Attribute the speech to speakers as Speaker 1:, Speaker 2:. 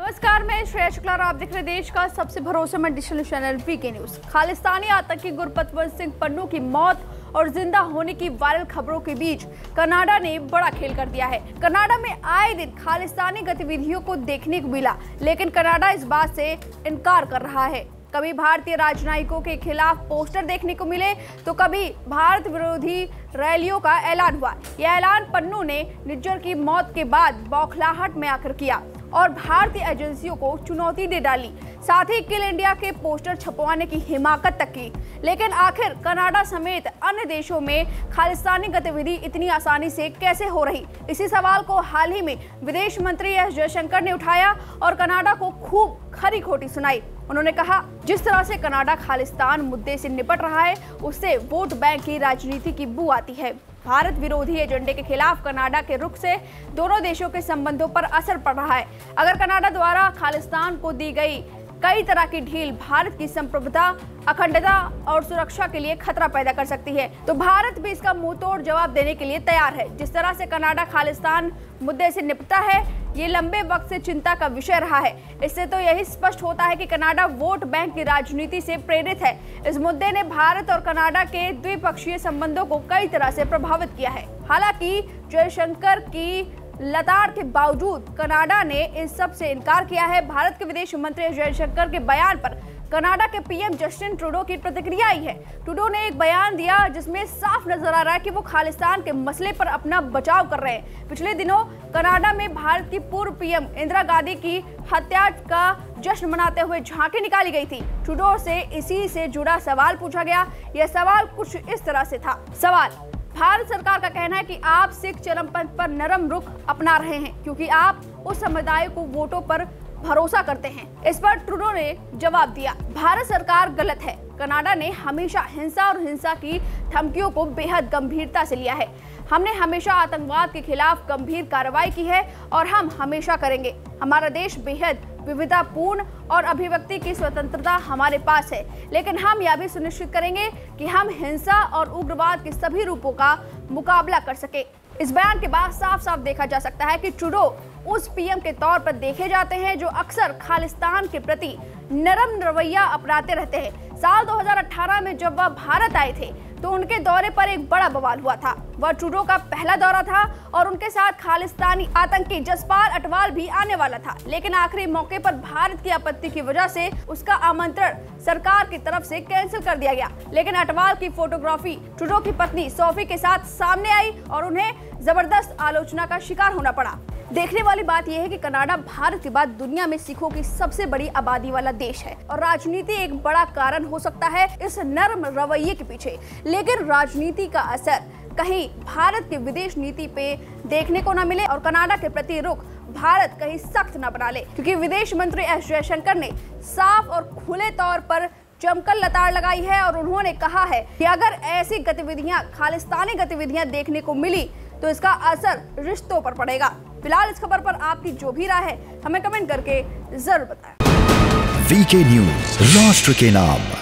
Speaker 1: नमस्कार, मैं श्रेया शुक्ला और आप देख रहे देश का सबसे भरोसेमंद डिजिटल चैनल वीके न्यूज। खालिस्तानी आतंकी गुरपतवंत सिंह पन्नू की मौत और जिंदा होने की वायरल खबरों के बीच कनाडा ने बड़ा खेल कर दिया है। कनाडा में आए दिन खालिस्तानी गतिविधियों को देखने को मिला, लेकिन कनाडा इस बात से इनकार कर रहा है। कभी भारतीय राजनयिकों के खिलाफ पोस्टर देखने को मिले तो कभी भारत विरोधी रैलियों का ऐलान हुआ। यह ऐलान पन्नू ने निज्जर की मौत के बाद बौखलाहट में आकर किया और भारतीय एजेंसियों को चुनौती दे डाली, साथ ही किल इंडिया के पोस्टर छपवाने की हिमाकत तक की। लेकिन आखिर कनाडा समेत अन्य देशों में खालिस्तानी गतिविधि इतनी आसानी से कैसे हो रही? इसी सवाल को हाल ही में विदेश मंत्री एस जयशंकर ने उठाया और कनाडा को खूब खरी खोटी सुनाई। उन्होंने कहा, जिस तरह से कनाडा खालिस्तान मुद्दे से निपट रहा है, उससे वोट बैंक की राजनीति की बू आती है। भारत विरोधी एजेंडे के खिलाफ कनाडा के रुख से दोनों देशों के संबंधों पर असर पड़ रहा है। अगर कनाडा द्वारा खालिस्तान को दी गई कई तरह की ढील भारत की संप्रभुता, अखंडता और सुरक्षा के लिए खतरा पैदा कर सकती है, तो भारत भी इसका मुंह तोड़ जवाब देने के लिए तैयार है। जिस तरह से कनाडा खालिस्तान मुद्दे से निपटा है, ये लंबे वक्त से चिंता का विषय रहा है। इससे तो यही स्पष्ट होता है कि कनाडा वोट बैंक की राजनीति से प्रेरित है। इस मुद्दे ने भारत और कनाडा के द्विपक्षीय संबंधों को कई तरह से प्रभावित किया है। हालांकि जयशंकर की लताड़ के बावजूद कनाडा ने इस सब से इनकार किया है। भारत के विदेश मंत्री जयशंकर के बयान पर कनाडा के पीएम जस्टिन ट्रूडो की प्रतिक्रिया आई है। ट्रूडो ने एक बयान दिया जिसमें साफ नजर आ रहा है कि वो खालिस्तान के मसले पर अपना बचाव कर रहे हैं। पिछले दिनों कनाडा में भारत की पूर्व पीएम इंदिरा गांधी की हत्या का जश्न मनाते हुए झांकी निकाली गई थी। ट्रूडो से इसी से जुड़ा सवाल पूछा गया। यह सवाल कुछ इस तरह से था। सवाल: भारत सरकार का कहना है कि आप सिख चरमपंथ पर नरम रुख अपना रहे हैं क्योंकि आप उस समुदाय को वोटों पर भरोसा करते हैं। इस पर ट्रूडो ने जवाब दिया, भारत सरकार गलत है। कनाडा ने हमेशा हिंसा और हिंसा की धमकियों को बेहद गंभीरता से लिया है। हमने हमेशा आतंकवाद के खिलाफ गंभीर कार्रवाई की है और हम हमेशा करेंगे। हमारा देश बेहद विविधतापूर्ण और अभिव्यक्ति की स्वतंत्रता हमारे पास है, लेकिन हम यह भी सुनिश्चित करेंगे कि हम हिंसा और उग्रवाद के सभी रूपों का मुकाबला कर सके। इस बयान के बाद साफ साफ देखा जा सकता है कि ट्रूडो उस पीएम के तौर पर देखे जाते हैं जो अक्सर खालिस्तान के प्रति नरम रवैया अपनाते रहते हैं। साल 2018 में जब वह भारत आए थे तो उनके दौरे पर एक बड़ा बवाल हुआ था। वह ट्रूडो का पहला दौरा था और उनके साथ खालिस्तानी आतंकी जसपाल अटवाल भी आने वाला था, लेकिन आखिरी मौके पर भारत की आपत्ति की वजह से उसका आमंत्रण सरकार की तरफ से कैंसिल कर दिया गया। लेकिन अटवाल की फोटोग्राफी ट्रूडो की पत्नी सोफी के साथ सामने आई और उन्हें जबरदस्त आलोचना का शिकार होना पड़ा। देखने वाली बात यह है कि कनाडा भारत के बाद दुनिया में सिखों की सबसे बड़ी आबादी वाला देश है और राजनीति एक बड़ा कारण हो सकता है इस नर्म रवैये के पीछे। लेकिन राजनीति का असर कहीं भारत की विदेश नीति पे देखने को न मिले और कनाडा के प्रति रुख भारत कहीं सख्त न बना ले, क्योंकि विदेश मंत्री एस जयशंकर ने साफ और खुले तौर पर जमकर लताड़ लगाई है और उन्होंने कहा है कि अगर ऐसी गतिविधियां, खालिस्तानी गतिविधियां देखने को मिली तो इसका असर रिश्तों पर पड़ेगा। फिलहाल इस खबर पर आपकी जो भी राय है हमें कमेंट करके जरूर बताएं।
Speaker 2: वीके न्यूज, राष्ट्र के नाम।